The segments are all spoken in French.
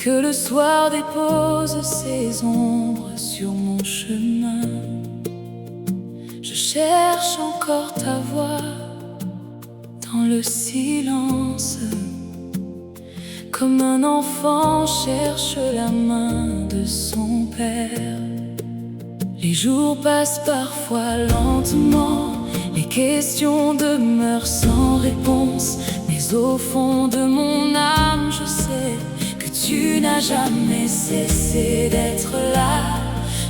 que le soir dépose ses ombres sur mon chemin. Je cherche encore ta voix dans le silence, comme un enfant cherche la main de son père. Les jours passent parfois lentement, les questions demeurent sans réponse, mais au fond de mon âme, je sais que tu n'as jamais cessé d'être là.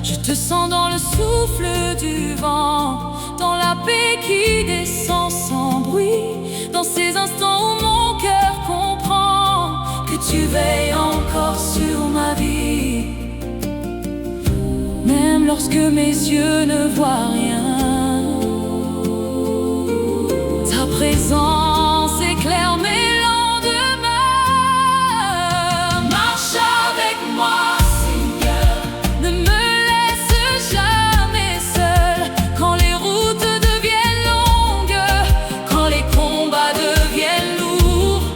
Je te sens dans le souffle du vent, dans la paix qui descend sans bruit, dans ces instants où mon cœur comprend que tu veilles encore sur ma vie. Même lorsque mes yeux ne voient rien, ta présence éclaire mes lendemains. Marche avec moi, Seigneur, ne me laisse jamais seul. Quand les routes deviennent longues, quand les combats deviennent lourds,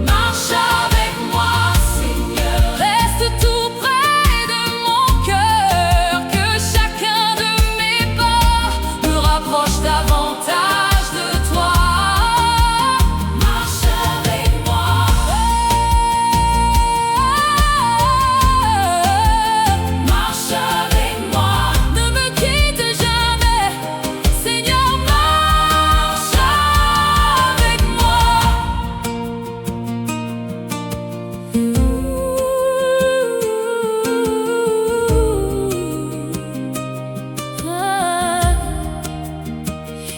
marche avec moi, Seigneur, reste tout près de mon cœur, que chacun de mes pas me rapproche davantage de toi. Marche avec moi, marche avec moi, ne me quitte jamais, Seigneur, marche avec moi.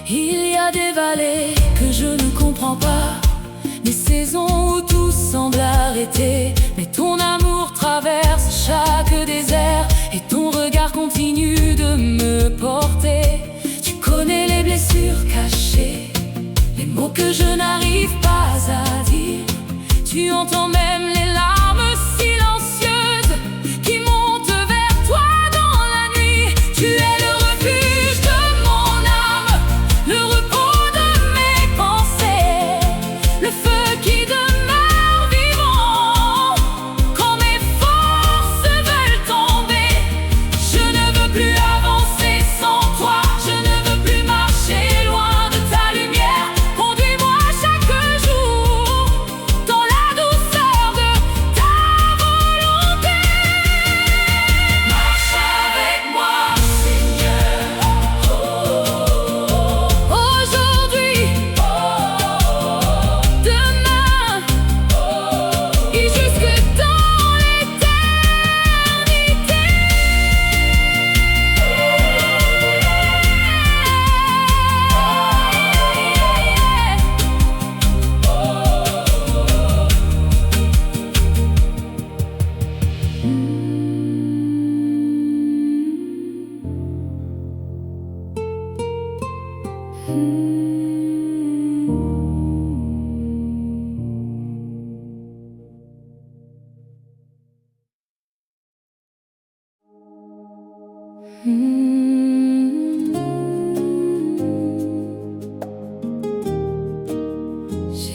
Il y a des vallées que je ne comprends pas, des saisons où tout semble arrêter, mais ton amour traverse chaque désert et ton regard continue de me porter. Tu connais les blessures cachées, les mots que je n'arrive pas à dire. Tu entends même les larmes silencieuses qui montent vers toi dans la nuit. Tu es le refuge de mon âme, le repos de mes pensées, le feu qui demeure vivant quand mes forces veulent tomber. Je ne veux plus avancer sans toi, je ne veux plus marcher loin de ta lumière. Conduis-moi chaque jour dans la douceur de ta volonté. Marche avec moi, Seigneur, aujourd'hui, demain et jusque dans l'éternité.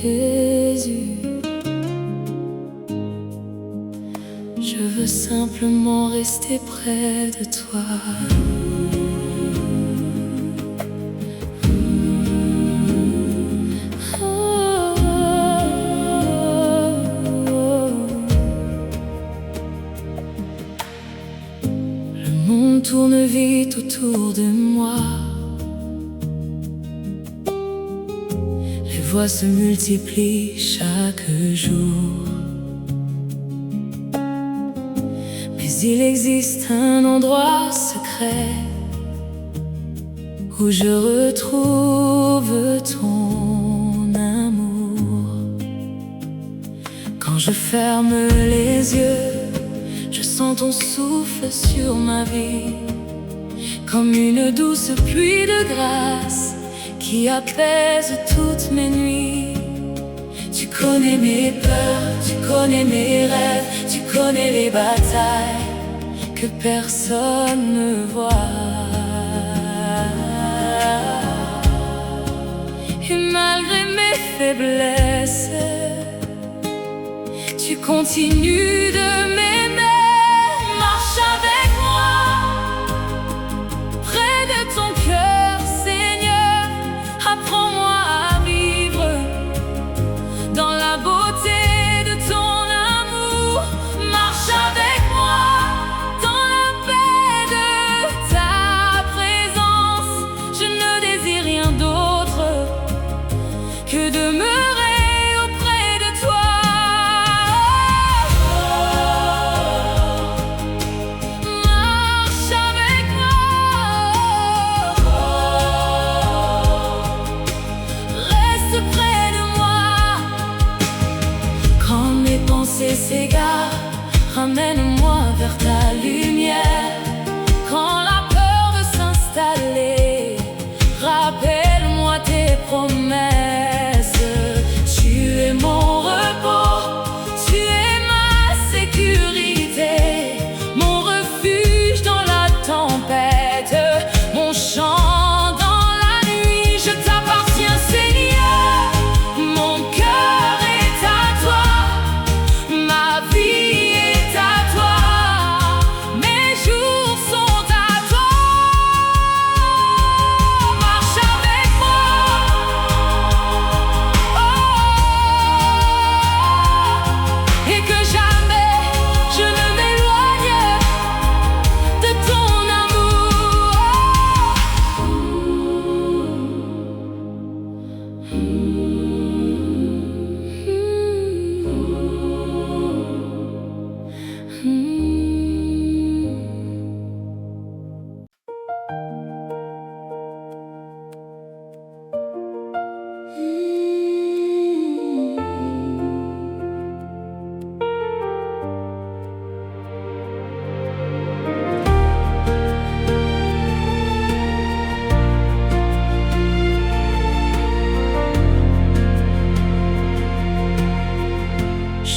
Jésus, je veux simplement rester près de toi. Le monde tourne vite autour de moi, les voix se multiplient chaque jour. Mais il existe un endroit secret où je retrouve ton amour. Quand je ferme les yeux, je sens ton souffle sur ma vie, comme une douce pluie de grâce qui apaise toutes mes nuits. Tu connais mes peurs, tu connais mes rêves, tu connais les batailles que personne ne voit. Et malgré mes faiblesses, tu tu continues de m'aimer. Marche avec moi, près de ton cœur, Seigneur. Apprends-moi à vivre dans la beauté de ton amour. Marche avec moi dans la paix de ta présence. Je ne désire rien d'autre que de demeurer auprès de toi. Marche avec moi, reste près de moi. Quand mes pensées s'égarent, ramène-moi vers ta lumière. Quand la peur veut s'installer, rappelle-moi tes promesses. Tu es mon repos, tu es ma sécurité, mon refuge dans la tempête, mon chant dans la nuit. Je t'appartiens, Seigneur, mon cœur est à toi, ma vie est à toi, mes jours sont à toi. Marche avec moi, et que jamais je ne m'éloigne de ton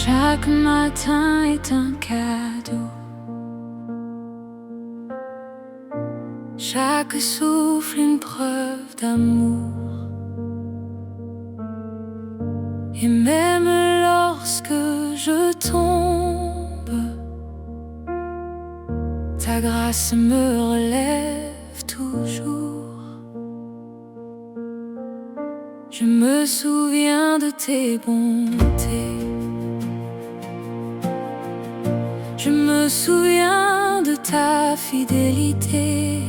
Chaque matin est un cadeau, chaque souffle une preuve d'amour. Et même lorsque je tombe, ta grâce me relève toujours. Je me souviens de tes bontés, je me souviens de ta fidélité.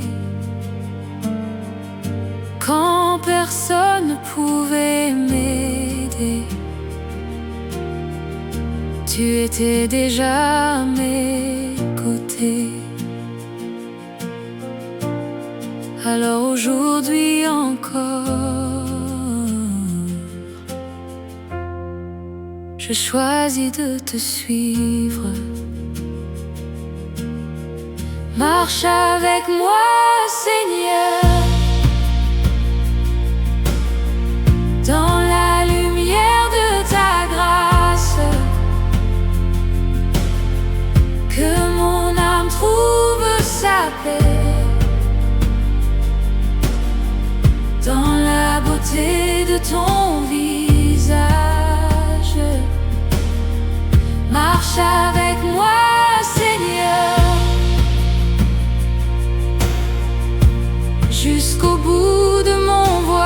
Quand personne ne pouvait m'aider, tu étais déjà à mes côtés. Alors aujourd'hui encore, je choisis de te suivre. Marche avec moi, Seigneur, dans la lumière de ta grâce. Que mon âme trouve sa paix dans la beauté de ton visage. Marche avec moi, Seigneur, jusqu'au bout de mon voyage.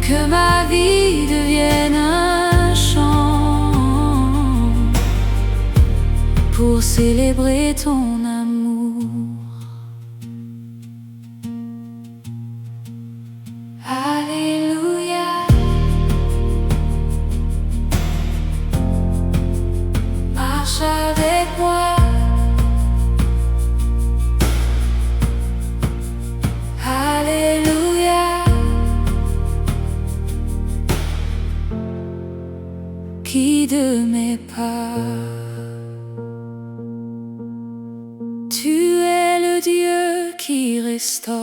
Que ma vie devienne un chant pour célébrer ton amour. Alléluia. Marche avec moi. Alléluia. Guide mes pas. Tu es le Dieu qui restaure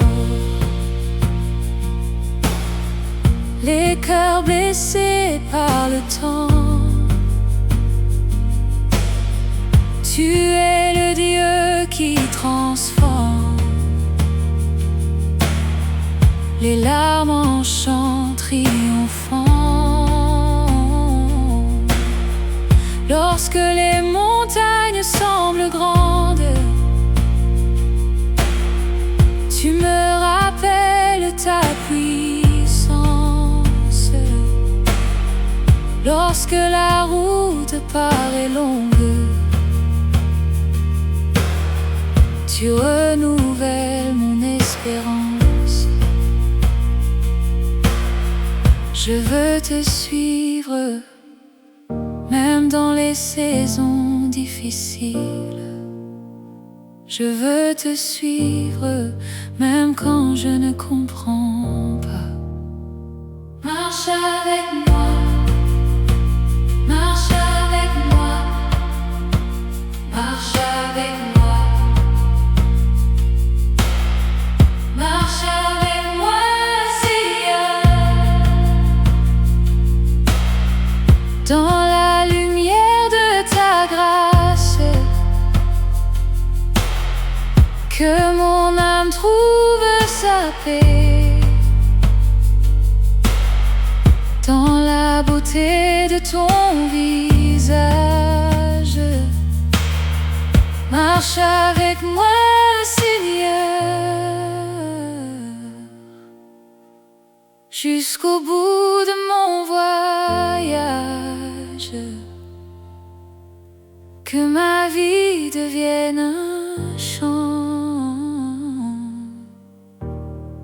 les cœurs blessés par le temps. Tu es le Dieu qui transforme les larmes en chants triomphants. lorsque la route paraît longue, tu renouvelles mon espérance. Je veux te suivre, même dans les saisons difficiles. Je veux te suivre, même quand je ne comprends pas. Marche avec moi, marche avec moi, marche avec moi, marche avec moi, Seigneur. Dans la lumière de ta grâce, que mon âme trouve sa paix. Dans la beauté de ton visage, marche avec moi, Seigneur, jusqu'au bout de mon voyage. Que ma vie devienne un chant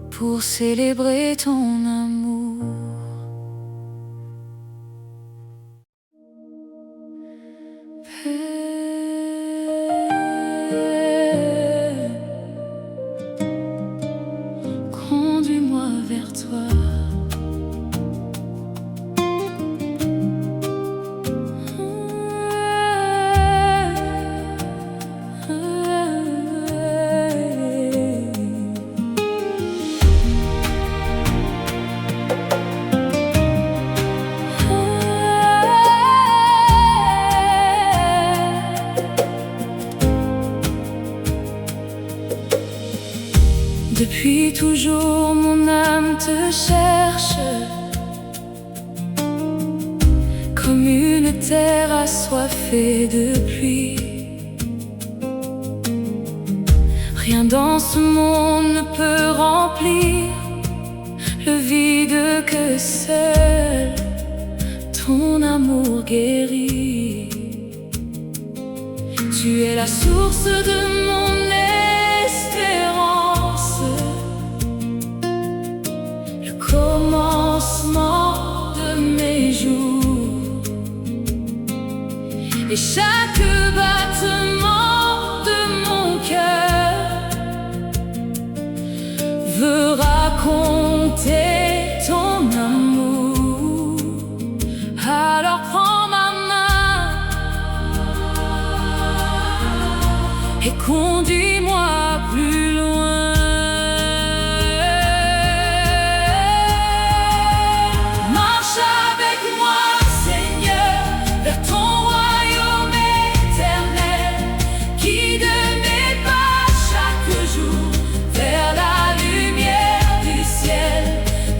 pour célébrer ton amour. Conduis-moi vers toi. Depuis toujours mon âme te cherche, comme une terre assoiffée de pluie. Rien dans ce monde ne peut remplir le vide que seul ton amour guérit. Tu es la source de mon espérance, le commencement de mes jours, et chaque battement de mon cœur veut raconter ton amour. Alors prends ma main et conduis-moi plus loin. Marche avec moi, Seigneur, vers ton royaume éternel. Guide mes pas chaque jour vers la lumière du ciel.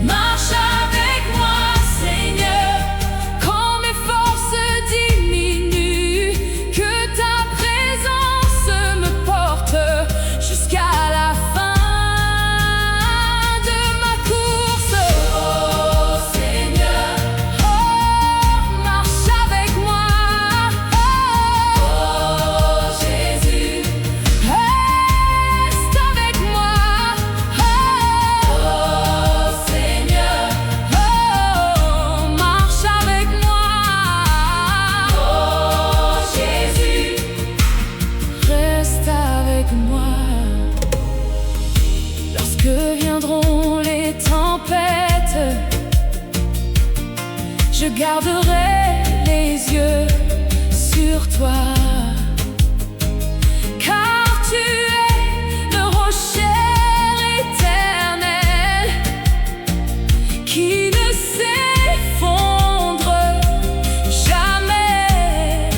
Marche avec moi, Seigneur, quand mes forces diminuent, que ta présence me porte jusqu'à la fin de ma course. Oh Seigneur, oh marche avec moi. Oh Jésus, reste avec moi. Oh Seigneur, oh marche avec moi. Oh Jésus, reste avec moi. Lorsque viendront les tempêtes, je garderai les yeux sur toi, car tu es le rocher éternel qui ne s'effondre jamais.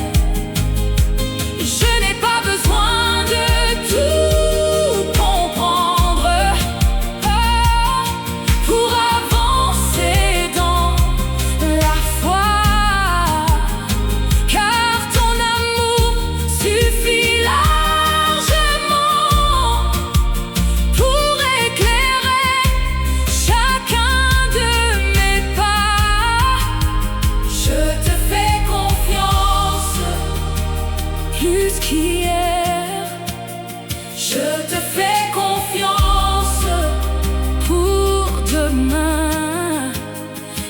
Je n'ai pas besoin de tout comprendre pour avancer dans la foi, car ton amour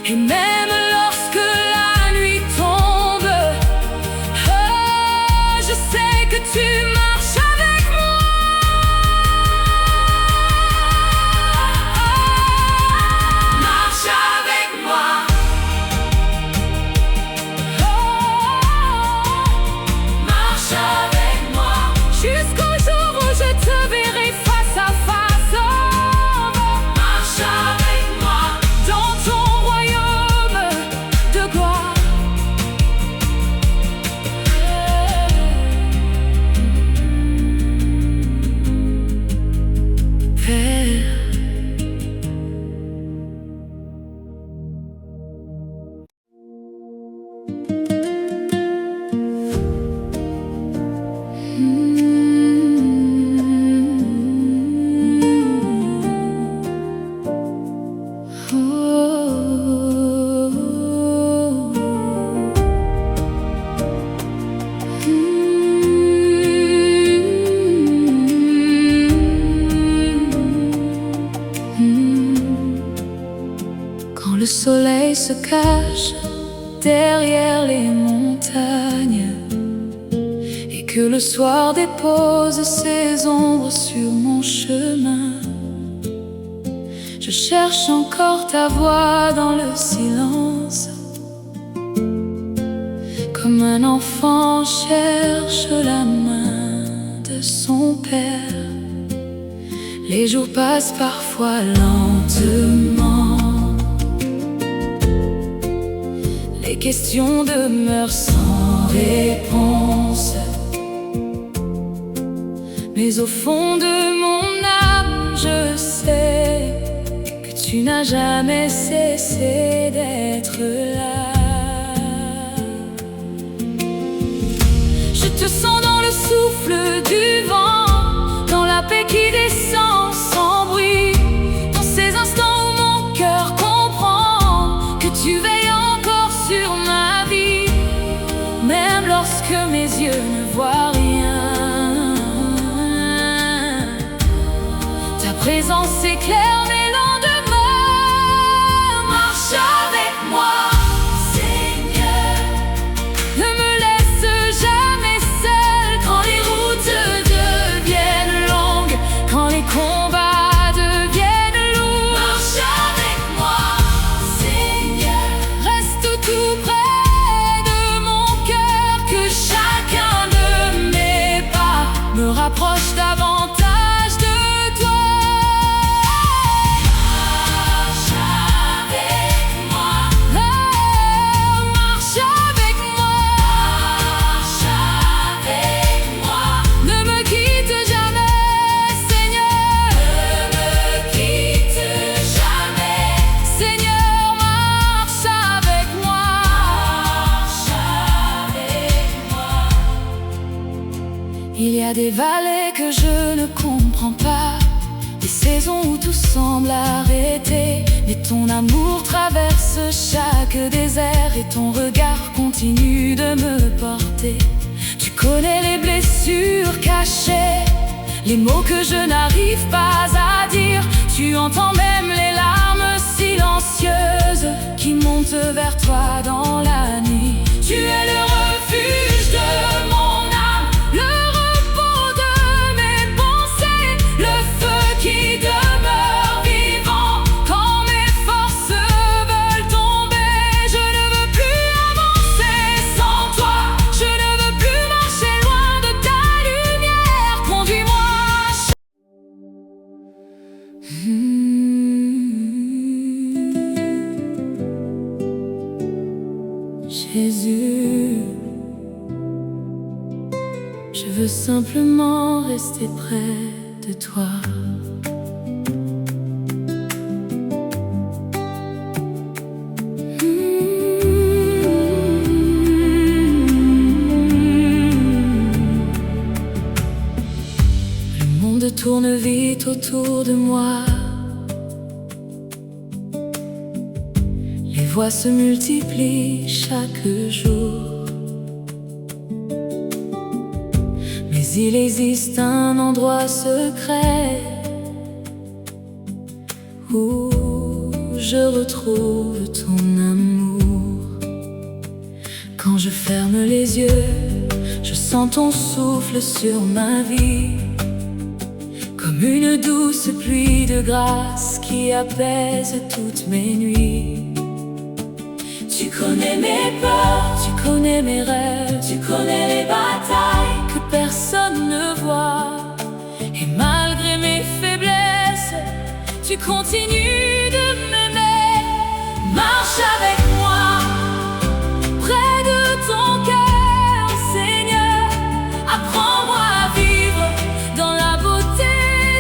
Et même lorsque la nuit tombe, oh, je sais que tu marches avec moi. Marche avec moi. Oh, marche avec moi. Jusqu'au jour où je te verrai face à face. Oh, marche avec moi dans ton royaume de gloire. Père, quand le soleil se cache derrière les montagnes et que le soir dépose ses ombres sur mon chemin, je cherche encore ta voix dans le silence, comme un enfant cherche la main de son père. Les jours passent parfois lentement, les questions demeurent sans réponse, mais au fond de mon âme, je sais que tu n'as jamais cessé d'être là. Je te sens dans le souffle du vent, dans la paix qui descend sans bruit, dans ces instants où mon cœur comprend que tu veilles encore sur ma vie, même lorsque mes yeux ne voient rien. Ta présence éclaire mes lendemains. Marche avec moi, Seigneur. Ne me laisse jamais seul quand les routes deviennent longues, quand les combats deviennent lourds. Marche avec moi, Seigneur. Reste tout près de mon cœur, que chacun de mes pas me rapproche davantage de toi. Marche avec moi. Oh, marche avec moi. Marche avec moi. Ne me quitte jamais, Seigneur. Ne me quitte jamais. Seigneur, marche avec moi. Marche avec moi. Il y a des vallées que je ne comprends pas, des saisons où tout semble arrêter, mais ton amour traverse chaque désert et ton regard continue de me porter. Tu connais les blessures cachées, les mots que je n'arrive pas à dire. Tu entends même les larmes silencieuses qui montent vers toi dans la nuit. Tu es le refuge de mon âme, le repos de mes pensées, le feu qui demeure vivant quand mes forces veulent tomber. Je ne veux plus avancer sans toi, je ne veux plus marcher loin de ta lumière. Conduis-moi. Jésus, je veux simplement rester près de toi. Le monde tourne vite autour de moi, les voix se multiplient chaque jour. Mais il existe un endroit secret où je retrouve ton je ferme les yeux, je sens ton souffle sur ma vie, comme une douce pluie de grâce qui apaise toutes mes nuits. Tu connais mes peurs, tu connais mes rêves, tu connais les batailles que personne ne voit. Et malgré mes faiblesses, tu continues de m'aimer. Marche avec moi, près de ton cœur, Seigneur. Apprends-moi à vivre dans la beauté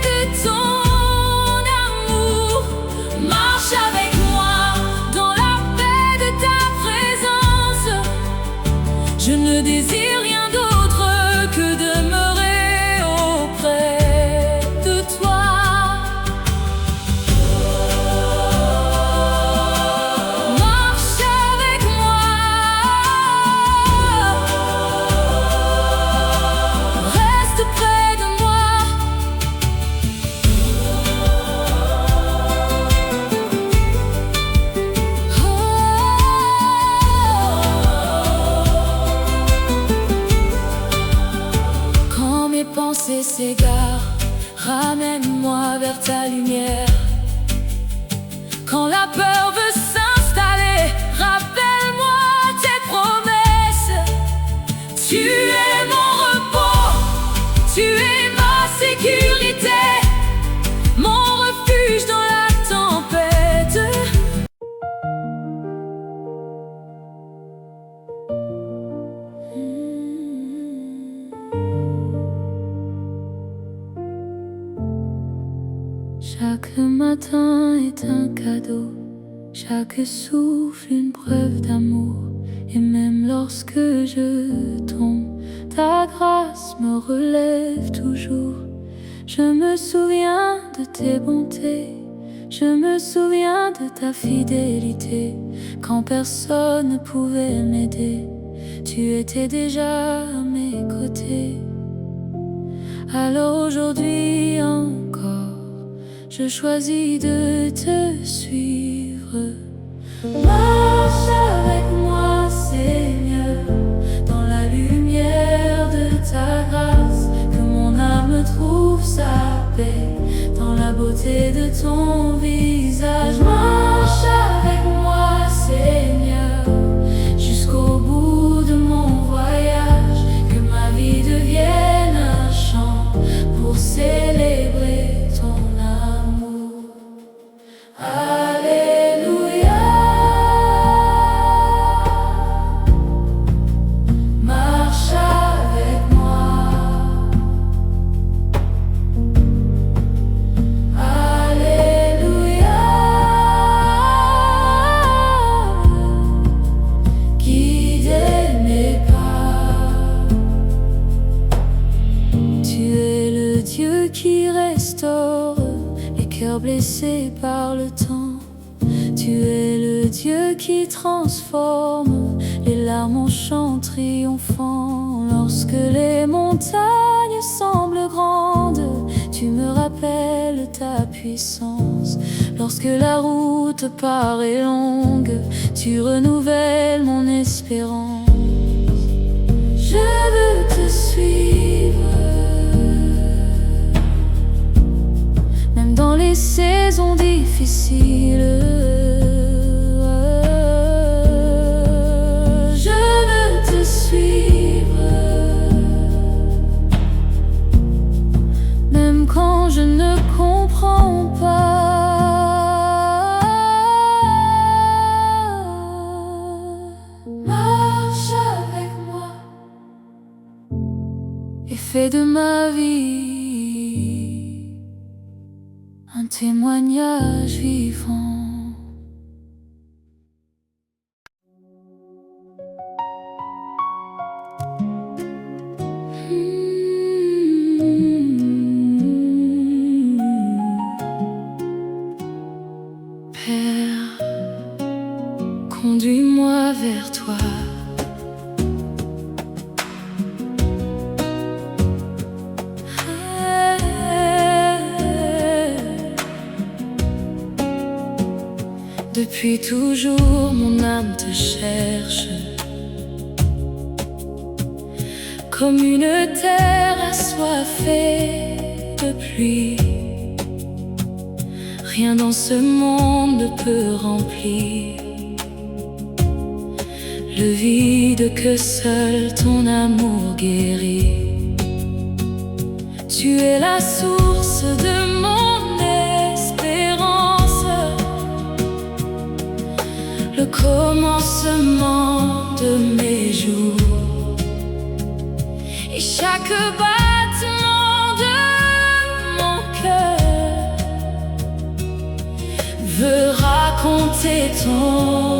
de ton amour. Marche avec moi dans la paix de ta présence. Je ne désire rien d'autre que demeurer auprès de toi. Marche avec moi, reste près de moi. Quand mes pensées s'égarent, ramène-moi vers ta lumière. Quand la peur veut s'installer, rappelle-moi tes promesses. Tu es mon repos, tu es ma sécurité, mon refuge dans la tempête. Chaque matin est un cadeau, chaque souffle une preuve d'amour. Et même lorsque je tombe, ta grâce me relève toujours. Je me souviens de tes bontés, je me souviens de ta fidélité. Quand personne ne pouvait m'aider, tu étais déjà à mes côtés. Alors aujourd'hui encore, je choisis de te suivre. Marche avec moi, Seigneur, dans la lumière de ta grâce. Que mon âme trouve sa paix dans la beauté de ton visage. Marche avec moi, Seigneur, jusqu'au bout de mon voyage. Que ma vie devienne un chant pour célébrer ton amour. Alléluia. Marche avec moi. Alléluia. Guidez mes pas. Tu es le Dieu qui restaure les cœurs blessés par le temps. Tu es le Dieu qui transforme les larmes en chants triomphants. Lorsque les montagnes semblent grandes, tu me rappelles ta puissance. Lorsque la route paraît longue, tu renouvelles mon espérance. Je veux te suivre, même dans les saisons difficiles. Je veux te suivre, même quand je ne comprends pas. Marche avec moi et fais de ma vie un témoignage vivant. Père, conduis-moi vers toi. Depuis toujours mon âme te cherche. comme une terre assoiffée de pluie. Rien dans ce monde ne peut remplir le vide que seul ton amour guérit. Tu es la source de mon espérance, le commencement de mes jours, et chaque battement de mon cœur veut raconter ton